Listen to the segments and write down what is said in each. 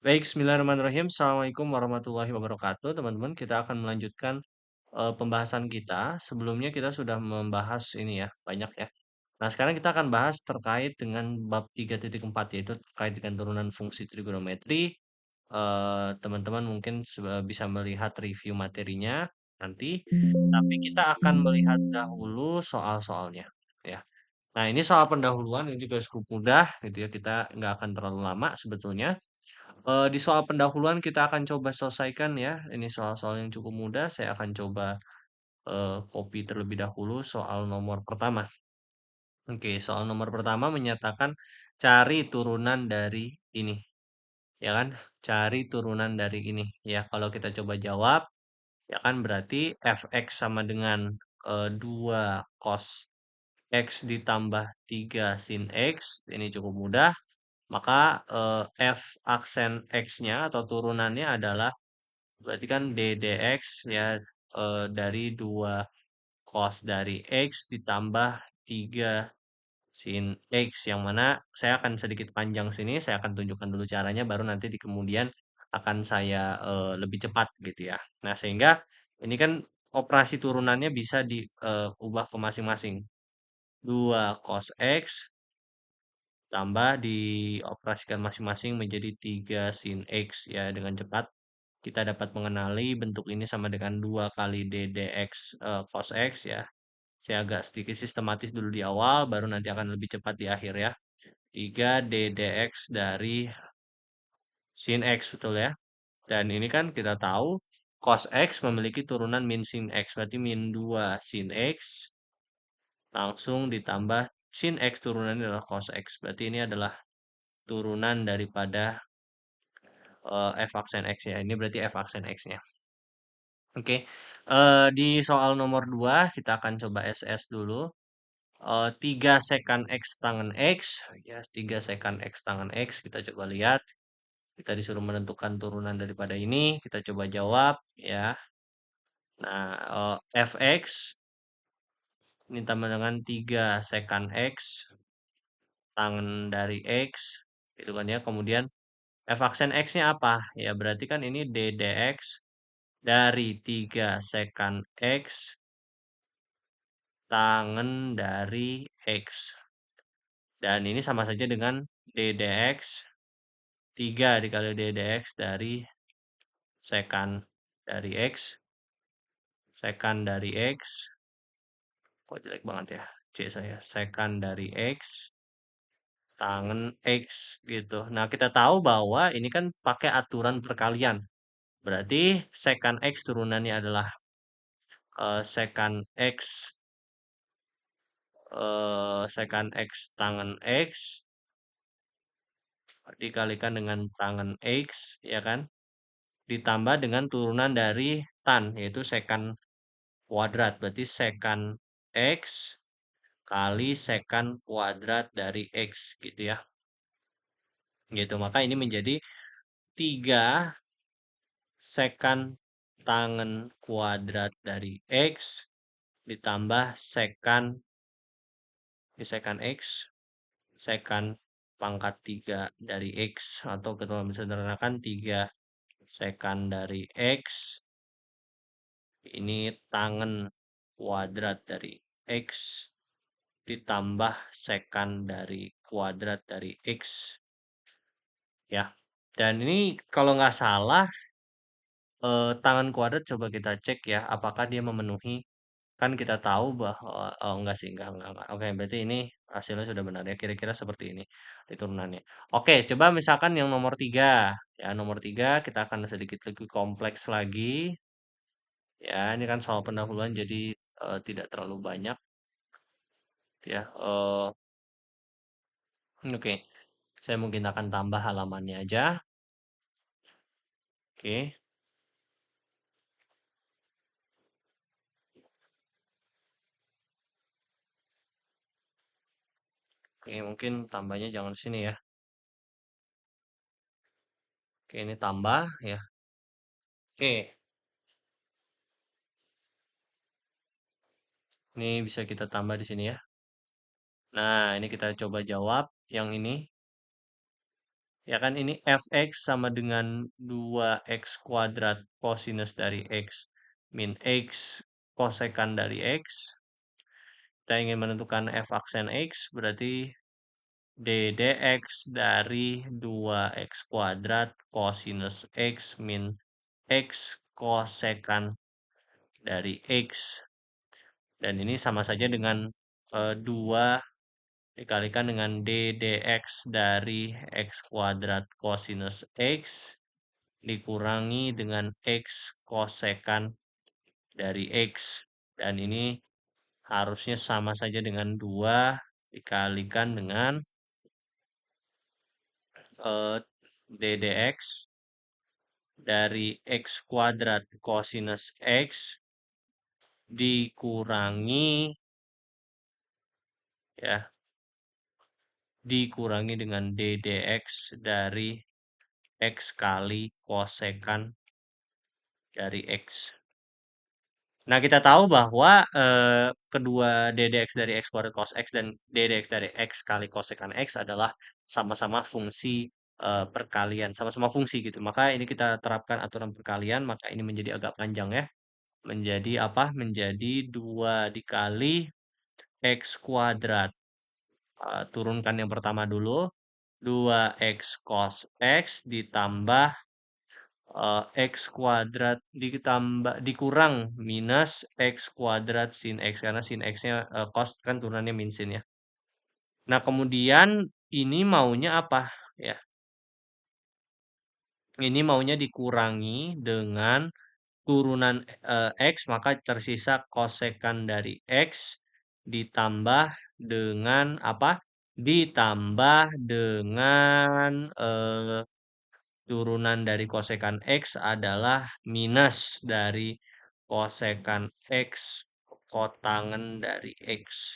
Baik, bismillahirrahmanirrahim. Assalamualaikum warahmatullahi wabarakatuh. Teman-teman, kita akan melanjutkan pembahasan kita. Sebelumnya kita sudah membahas ini ya, banyak ya. Nah, sekarang kita akan bahas terkait dengan bab 3.4 yaitu terkait dengan turunan fungsi trigonometri. Teman-teman mungkin bisa melihat review materinya nanti, tapi kita akan melihat dahulu soal-soalnya ya. Nah, ini soal pendahuluan ini juga cukup mudah gitu ya. Kita nggak akan terlalu lama sebetulnya. Di soal pendahuluan kita akan coba selesaikan ya, ini soal-soal yang cukup mudah, saya akan coba, copy terlebih dahulu soal nomor pertama. Oke, soal nomor pertama menyatakan cari turunan dari ini, ya kan, cari turunan dari ini, ya. Kalau kita coba jawab, ya kan berarti fx sama dengan, 2 cos x ditambah 3 sin x, ini cukup mudah. Maka, f aksen x-nya atau turunannya adalah berarti kan d dx ya, dari 2 cos dari x ditambah 3 sin x, yang mana saya akan sedikit panjang sini, saya akan tunjukkan dulu caranya, baru nanti di kemudian akan saya, lebih cepat gitu ya. Nah, sehingga ini kan operasi turunannya bisa diubah ke masing-masing. 2 cos x tambah dioperasikan masing-masing menjadi 3 sin X ya, dengan cepat kita dapat mengenali bentuk ini sama dengan 2 kali D dx cos X ya. Saya agak sedikit sistematis dulu di awal, baru nanti akan lebih cepat di akhir ya. 3 D dx dari sin X, betul ya. Dan ini kan kita tahu cos X memiliki turunan min sin X, berarti min 2 sin X langsung ditambah sin X turunannya adalah cos X. Berarti ini adalah turunan daripada f aksen X ya. Ini berarti f aksen X-nya. Oke. Di soal nomor 2 kita akan coba SS dulu. 3 sekan X tangen X, ya 3 sekan X tangen X, kita coba lihat. Kita disuruh menentukan turunan daripada ini, kita coba jawab ya. Nah, fx ini tambah dengan 3 sekan X tangen dari X, gitu kan ya. Kemudian f aksen X-nya apa? Ya berarti kan ini d dx dari 3 sekan X tangen dari X. Dan ini sama saja dengan d dx 3 dikali d dx dari sekan dari X. Sekan dari X. Kok jelek banget ya C saya. Sekan dari X tangen X gitu. Nah, kita tahu bahwa ini kan pakai aturan perkalian. Berarti sekan X turunannya adalah sekan X sekan X tangen X dikalikan dengan tangen X, ya kan? Ditambah dengan turunan dari tan, yaitu sekan kuadrat. Berarti sekan X kali sekan kuadrat dari X, gitu ya. Gitu, maka ini menjadi 3 sekan tangen kuadrat dari X ditambah sekan, ini sekan X, sekan pangkat 3 dari X, atau kita bisa sederhanakan 3 sekan dari X, ini tangen kuadrat dari X, ditambah sekan dari kuadrat dari X, ya. Dan ini kalau nggak salah, tangan kuadrat coba kita cek ya, apakah dia memenuhi. Kan kita tahu bahwa oh enggak sih, enggak. Oke, berarti ini hasilnya sudah benar ya, kira-kira seperti ini turunannya. Oke, coba misalkan yang nomor 3 ya, nomor 3 kita akan sedikit lebih kompleks lagi. Ya, ini kan soal pendahuluan jadi, tidak terlalu banyak ya, oke. Saya mungkin akan tambah halamannya aja. Oke. Oke, mungkin tambahnya jangan sini ya. Oke, ini tambah ya. Oke, ini bisa kita tambah di sini ya. Nah, ini kita coba jawab yang ini. Ya kan ini fx sama dengan 2x kuadrat kosinus dari x min x kosekan dari x. Kita ingin menentukan f aksen x, berarti d dx dari 2x kuadrat kosinus x min x kosekan dari x. Dan ini sama saja dengan 2 dikalikan dengan d dx dari x kuadrat kosinus x dikurangi dengan x kosekan dari x. Dan ini harusnya sama saja dengan 2 dikalikan dengan d dx dari x kuadrat kosinus x dikurangi ya dikurangi dengan d dx dari x kali kosekan dari x. Nah, kita tahu bahwa kedua d dx dari x kuadrat cos x dan d dx dari x kali kosekan x adalah sama-sama fungsi perkalian, sama-sama fungsi gitu. Maka ini kita terapkan aturan perkalian, maka ini menjadi agak panjang ya. Menjadi apa? Menjadi 2 dikali x kuadrat. Turunkan yang pertama dulu. 2x cos x ditambah x kuadrat dikurang minus x kuadrat sin x karena sin x-nya cos kan turunannya min sin ya. Nah, kemudian ini maunya apa ya? Ini maunya dikurangi dengan turunan x maka tersisa kosekan dari x ditambah dengan apa? Ditambah dengan turunan dari kosekan X adalah minus dari kosekan X kotangen dari X.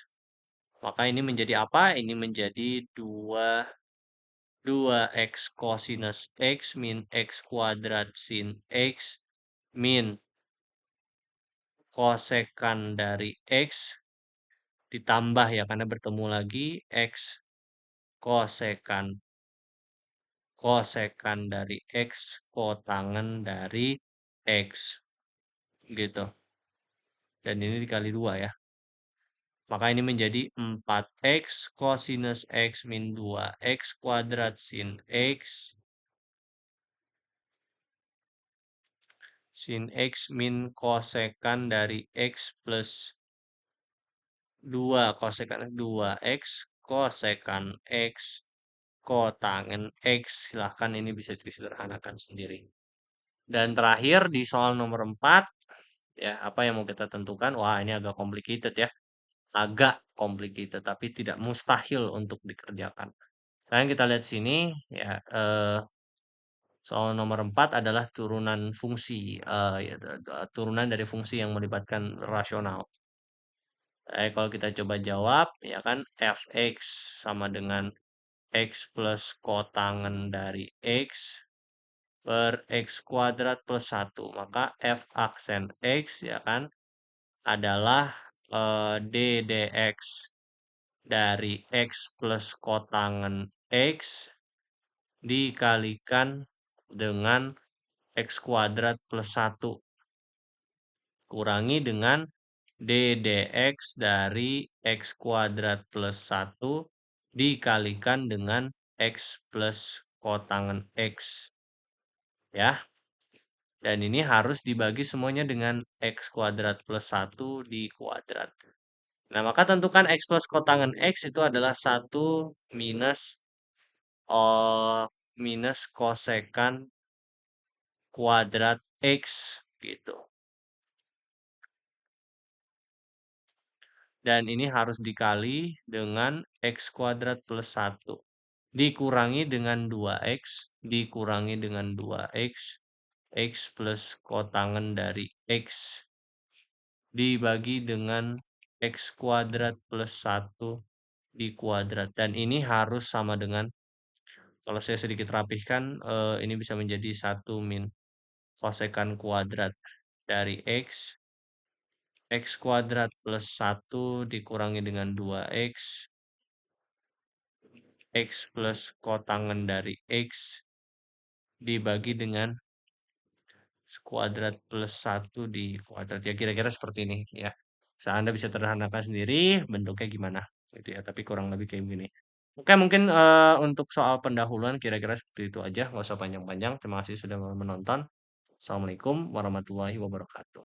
Maka ini menjadi apa? Ini menjadi 2x kosinus X min X kuadrat sin X min kosekan dari X ditambah ya karena bertemu lagi X kosekan kosekan dari X kotangen dari X gitu. Dan ini dikali 2 ya. Maka ini menjadi 4x kosinus X min 2x kuadrat sin X sin X min kosekan dari X plus 2 kosekan 2x kosekan X kotangen X. Silahkan ini bisa disederhanakan sendiri. Dan terakhir di soal nomor 4, ya apa yang mau kita tentukan? Wah, ini agak complicated ya. Agak complicated, tapi tidak mustahil untuk dikerjakan. Sekarang kita lihat sini, ya soal nomor 4 adalah turunan fungsi, ya, turunan dari fungsi yang melibatkan rasional. Kalau kita coba jawab, ya kan fx sama dengan x plus kotangen dari x per x kuadrat plus 1. Maka f aksen x ya kan adalah d dx dari x plus kotangen x dikalikan dengan x kuadrat plus 1. Kurangi dengan d dx dari x kuadrat plus 1 dikalikan dengan x plus kotangen x. Ya. Dan ini harus dibagi semuanya dengan x kuadrat plus 1 di kuadrat. Nah, maka tentukan x plus kotangen x itu adalah 1 minus minus kosekan kuadrat x gitu. Dan ini harus dikali dengan x kuadrat plus 1. Dikurangi dengan 2x, dikurangi dengan 2x, x plus kotangen dari x dibagi dengan x kuadrat plus 1 di kuadrat. Dan ini harus sama dengan, kalau saya sedikit rapihkan, ini bisa menjadi 1 min kosekan kuadrat dari x kuadrat plus 1 dikurangi dengan 2x, X plus kotangan dari X dibagi dengan kuadrat plus satu di kuadrat. Ya kira-kira seperti ini ya. Anda bisa sederhanakan sendiri bentuknya gimana gitu ya. Tapi kurang lebih kayak gini. Oke, mungkin untuk soal pendahuluan kira-kira seperti itu aja. Nggak usah panjang-panjang. Terima kasih sudah menonton. Assalamualaikum warahmatullahi wabarakatuh.